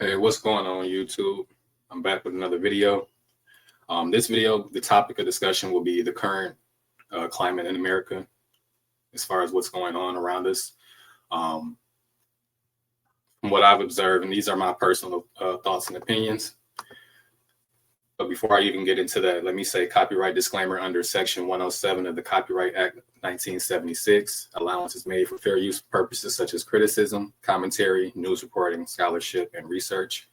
Hey, what's going on YouTube? I'm back with another video. This video, the topic of discussion will be the current climate in America as far as what's going on around us. From what I've observed, and these are my personal thoughts and opinions. But before I even get into that, let me say copyright disclaimer under Section 107 of the Copyright Act 1976. Allowance is made for fair use purposes such as criticism, commentary, news reporting, scholarship, and research.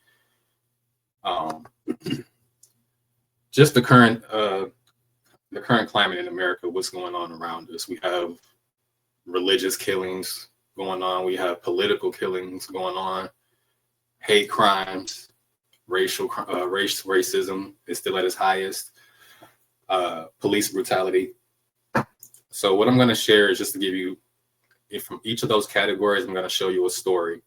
Just the current climate in America, what's going on around us. We have religious killings going on. We have political killings going on. Hate crimes. Racism is still at its highest. Police brutality. So what I'm going to share is just to give you, from each of those categories, I'm going to show you a story.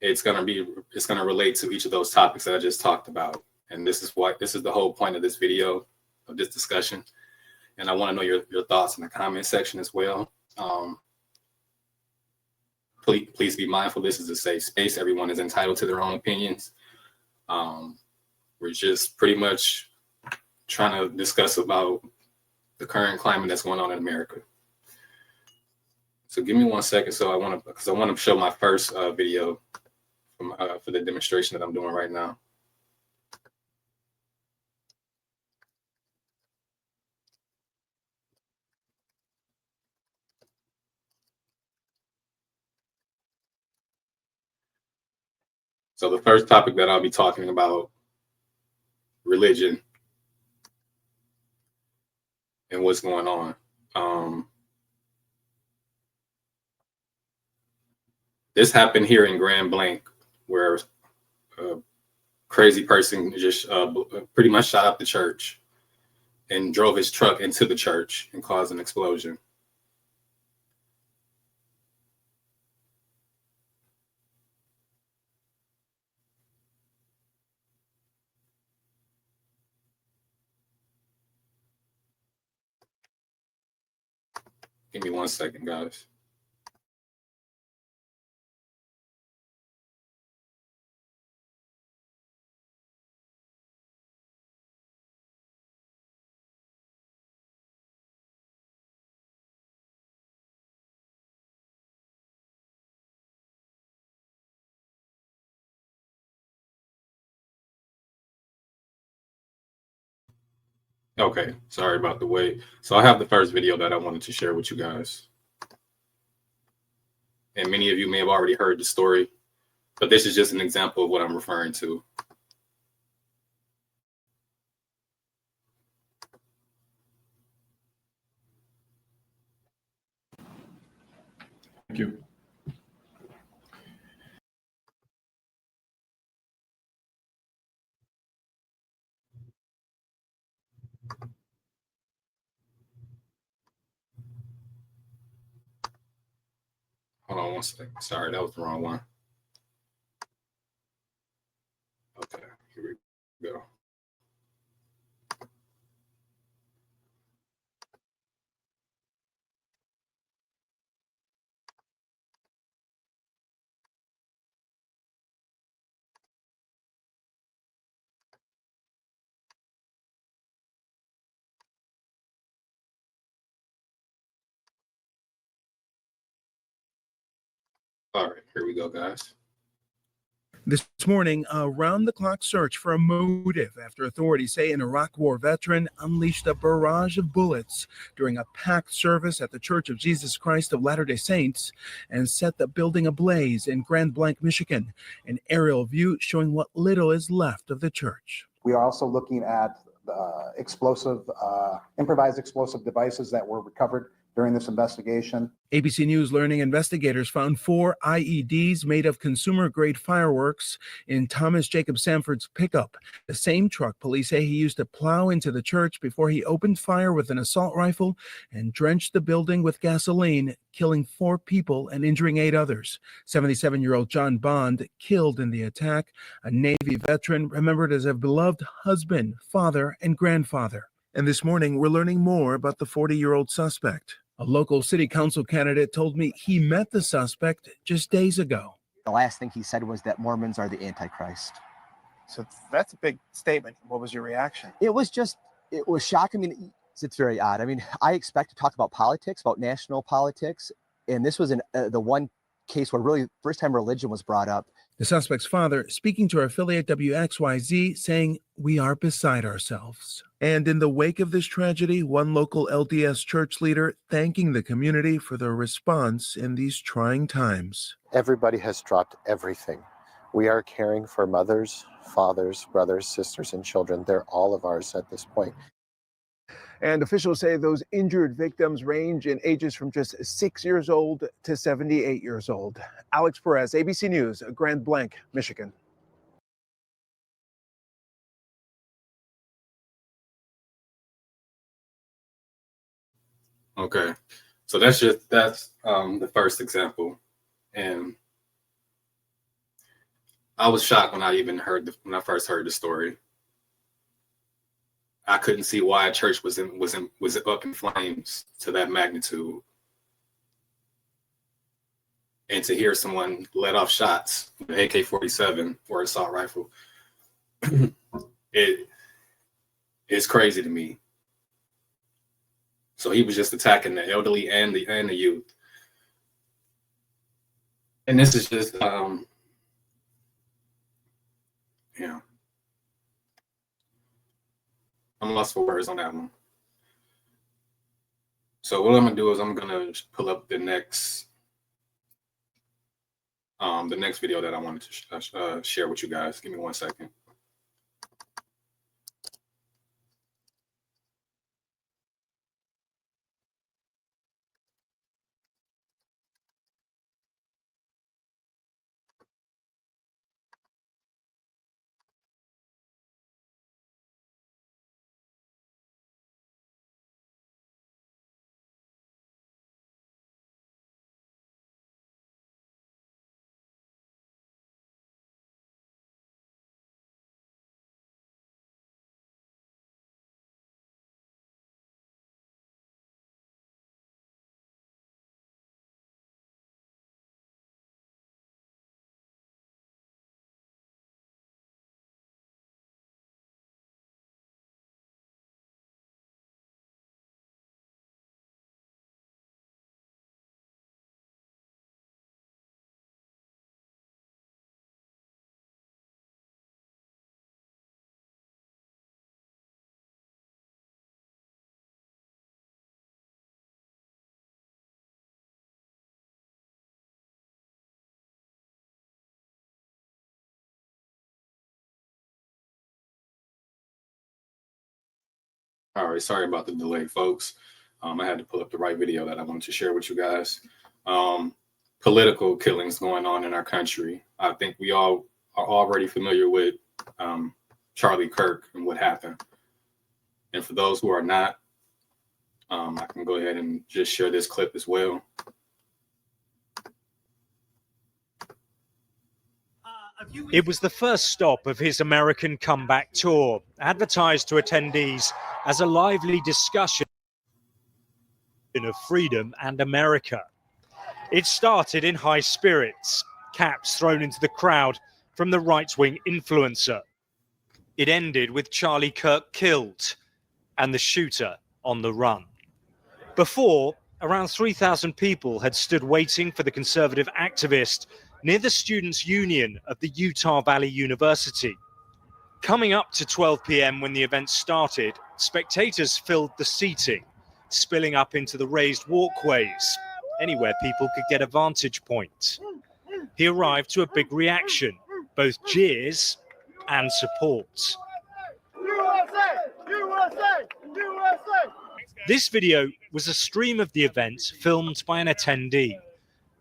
It's going to relate to each of those topics that I just talked about. And this is the whole point of this video, of this discussion. And I want to know your thoughts in the comment section as well. Please be mindful. This is a safe space. Everyone is entitled to their own opinions. We're just pretty much trying to discuss about the current climate that's going on in America. So give me 1 second. So I want to show my first video for the demonstration that I'm doing right now. So the first topic that I'll be talking about, religion and what's going on. This happened here in Grand Blanc, where a crazy person just pretty much shot up the church and drove his truck into the church and caused an explosion. Give me 1 second, guys. Okay, sorry about the wait. So I have the first video that I wanted to share with you guys. And many of you may have already heard the story, but this is just an example of what I'm referring to. Thank you. Hold on 1 second. Sorry, that was the wrong one. Okay, here we go. All right, here we go, guys. This morning, a round-the-clock search for a motive after authorities say an Iraq War veteran unleashed a barrage of bullets during a packed service at the Church of Jesus Christ of Latter-day Saints and set the building ablaze in Grand Blanc, Michigan. An aerial view showing what little is left of the church. We are also looking at improvised explosive devices that were recovered during this investigation. ABC News Learning investigators found 4 IEDs made of consumer-grade fireworks in Thomas Jacob Sanford's pickup, the same truck police say he used to plow into the church before he opened fire with an assault rifle and drenched the building with gasoline, killing 4 people and injuring 8 others. 77-year-old John Bond killed in the attack, a Navy veteran remembered as a beloved husband, father, and grandfather. And this morning, we're learning more about the 40-year-old suspect. A local city council candidate told me he met the suspect just days ago. The last thing he said was that Mormons are the Antichrist. So that's a big statement. What was your reaction? It was shocking. I mean, it's very odd. I mean, I expect to talk about politics, about national politics, and this was the one case where really first time religion was brought up. The suspect's father speaking to our affiliate WXYZ saying, "We are beside ourselves." And in the wake of this tragedy, one local LDS church leader thanking the community for their response in these trying times. Everybody has dropped everything. We are caring for mothers, fathers, brothers, sisters, and children. They're all of ours at this point. And officials say those injured victims range in ages from just 6 years old to 78 years old. Alex Perez, ABC News, Grand Blanc, Michigan. Okay, so that's the first example, and I was shocked when I first heard the story. I couldn't see why a church was up in flames to that magnitude, and to hear someone let off shots with an AK-47 or assault rifle, it's crazy to me. So he was just attacking the elderly and the youth, and this is just I'm lost for words on that one. So what I'm gonna do is I'm gonna pull up the next video that I wanted to share with you guys. Give me 1 second. All right, sorry about the delay, folks. I had to pull up the right video that I wanted to share with you guys. Political killings going on in our country. I think we all are already familiar with Charlie Kirk and what happened. And for those who are not, I can go ahead and just share this clip as well. It was the first stop of his American comeback tour, advertised to attendees as a lively discussion of freedom and America. It started in high spirits, caps thrown into the crowd from the right-wing influencer. It ended with Charlie Kirk killed and the shooter on the run. Before, around 3,000 people had stood waiting for the conservative activist near the Students' Union of the Utah Valley University. Coming up to 12 p.m. when the event started, spectators filled the seating, spilling up into the raised walkways, anywhere people could get a vantage point. He arrived to a big reaction, both jeers and support. USA! USA! USA! This video was a stream of the event filmed by an attendee.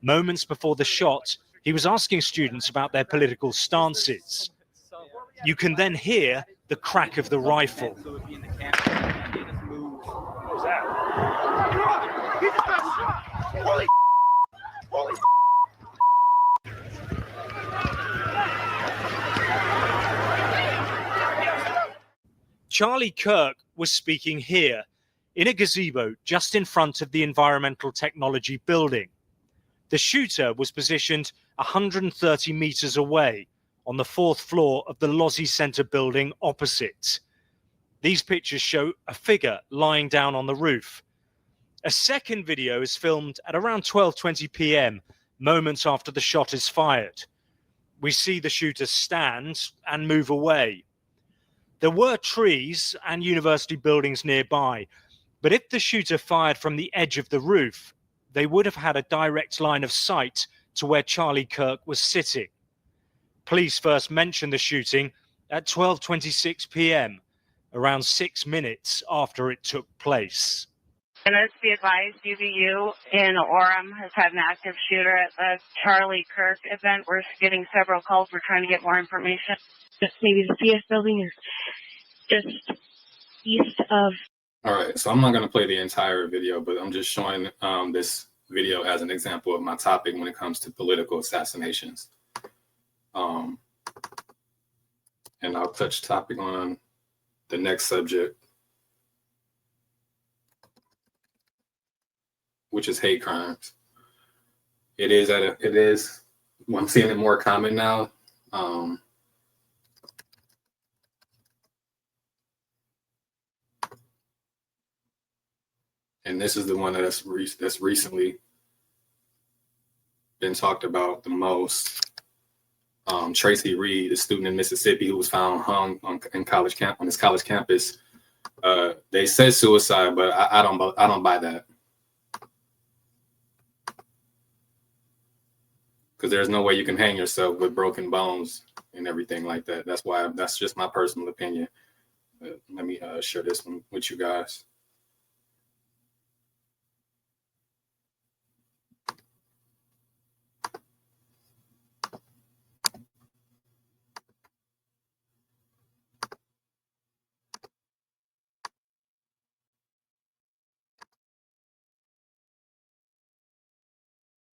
Moments before the shot, he was asking students about their political stances. You can then hear the crack of the rifle. Charlie Kirk was speaking here. in a gazebo just in front of the Environmental Technology building. The shooter was positioned 130 meters away on the 4th floor of the Lossie Center building opposite. These pictures show a figure lying down on the roof. A second video is filmed at around 12:20 p.m., moments after the shot is fired. We see the shooter stand and move away. There were trees and university buildings nearby, but if the shooter fired from the edge of the roof, they would have had a direct line of sight to where Charlie Kirk was sitting. Police first mentioned the shooting at 12:26 p.m., around 6 minutes after it took place. And let's be advised, UVU in Orem has had an active shooter at the Charlie Kirk event. We're getting several calls. We're trying to get more information. Maybe the CS building is just east of. All right, so I'm not going to play the entire video, but I'm just showing this video as an example of my topic when it comes to political assassinations. And I'll touch topic on the next subject, which is hate crimes. It is, I'm seeing it more common now. And this is the one that's recently been talked about the most. Tracy Reed, a student in Mississippi who was found hung on his college campus. They said suicide, but I don't buy that. Because there's no way you can hang yourself with broken bones and everything like that. That's just my personal opinion. Let me share this one with you guys.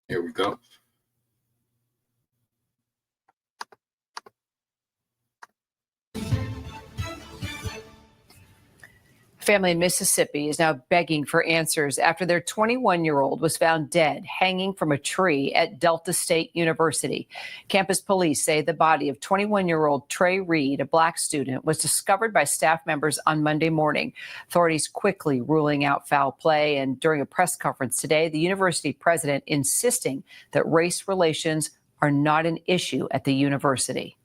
Here we go. Family in Mississippi is now begging for answers after their 21-year-old was found dead hanging from a tree at Delta State University. Campus police say the body of 21-year-old Trey Reed, a black student, was discovered by staff members on Monday morning. Authorities quickly ruling out foul play, and during a press conference today, the university president insisting that race relations are not an issue at the university.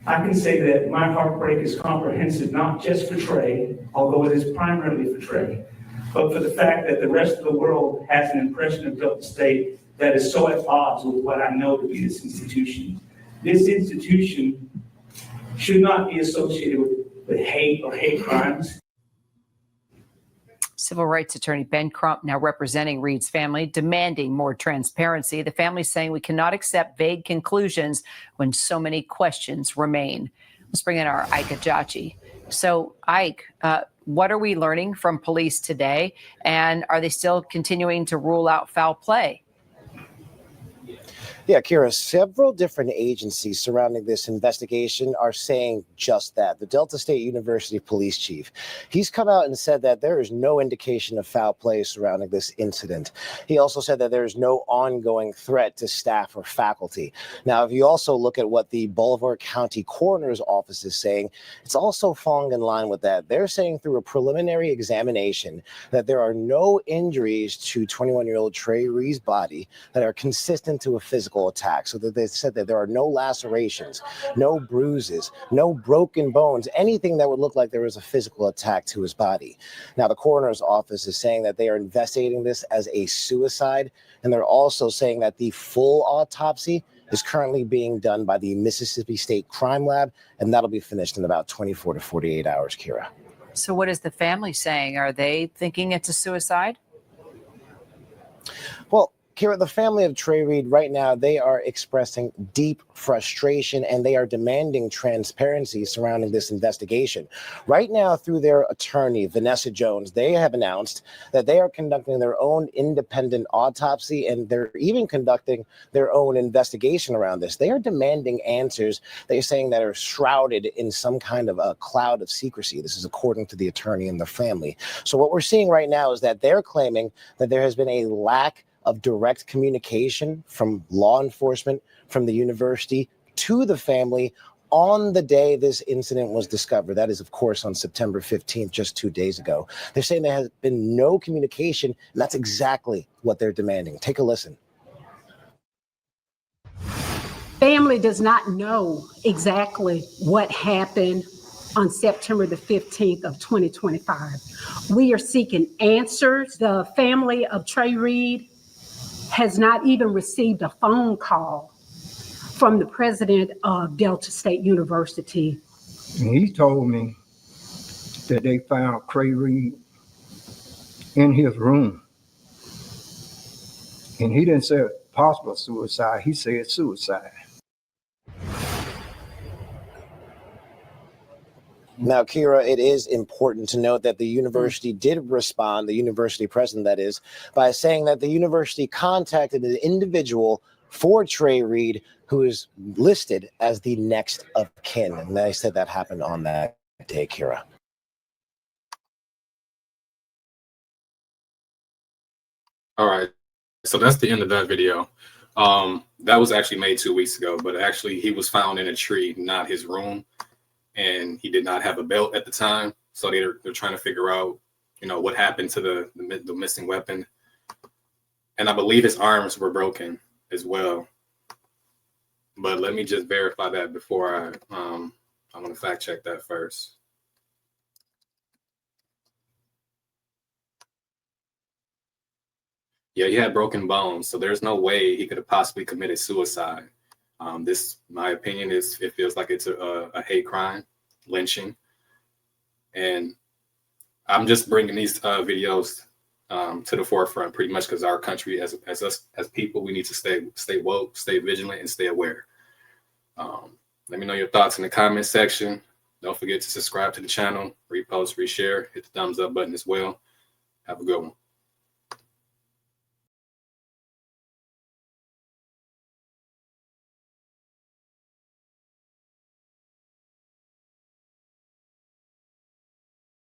I can say that my heartbreak is comprehensive, not just for Trey, although it is primarily for Trey, but for the fact that the rest of the world has an impression of Delta State that is so at odds with what I know to be this institution. This institution should not be associated with hate or hate crimes. Civil rights attorney Ben Crump, now representing Reed's family, demanding more transparency. The family saying we cannot accept vague conclusions when so many questions remain. Let's bring in our Ike Ajachi. So, Ike, what are we learning from police today? And are they still continuing to rule out foul play? Yeah, Kira, several different agencies surrounding this investigation are saying just that. The Delta State University police chief, he's come out and said that there is no indication of foul play surrounding this incident. He also said that there is no ongoing threat to staff or faculty. Now, if you also look at what the Bolivar County Coroner's Office is saying, it's also falling in line with that. They're saying through a preliminary examination that there are no injuries to 21-year-old Trey Reed's body that are consistent to a physical attack. So that they said that there are no lacerations, no bruises, no broken bones, anything that would look like there was a physical attack to his body. Now, the coroner's office is saying that they are investigating this as a suicide, and they're also saying that the full autopsy is currently being done by the Mississippi State Crime Lab, and that'll be finished in about 24 to 48 hours, Kira. So what is the family saying? Are they thinking it's a suicide? Well, Kira, the family of Trey Reed right now, they are expressing deep frustration and they are demanding transparency surrounding this investigation. Right now, through their attorney, Vanessa Jones, they have announced that they are conducting their own independent autopsy and they're even conducting their own investigation around this. They are demanding answers, they're saying, that are shrouded in some kind of a cloud of secrecy. This is according to the attorney and the family. So what we're seeing right now is that they're claiming that there has been a lack of direct communication from law enforcement, from the university to the family on the day this incident was discovered. That is, of course, on September 15th, just 2 days ago. They're saying there has been no communication, and that's exactly what they're demanding. Take a listen. Family does not know exactly what happened on September the 15th of 2025. We are seeking answers. The family of Trey Reed has not even received a phone call from the president of Delta State University. And he told me that they found Trey Reed in his room. And he didn't say possible suicide, he said suicide. Now, Kira, it is important to note that the university did respond, the university president that is, by saying that the university contacted an individual for Trey Reed who is listed as the next of kin. And they said that happened on that day, Kira. All right. So that's the end of that video. That was actually made 2 weeks ago, but actually he was found in a tree, not his room. And he did not have a belt at the time. So they're trying to figure out, what happened to the missing weapon. And I believe his arms were broken as well. But let me just verify that before I'm going to fact check that first. Yeah, he had broken bones. So there's no way he could have possibly committed suicide. My opinion is, it feels like it's a hate crime, lynching. And I'm just bringing these videos to the forefront pretty much because our country, as us as people, we need to stay woke, stay vigilant, and stay aware. Let me know your thoughts in the comment section. Don't forget to subscribe to the channel, repost, reshare, hit the thumbs up button as well. Have a good one.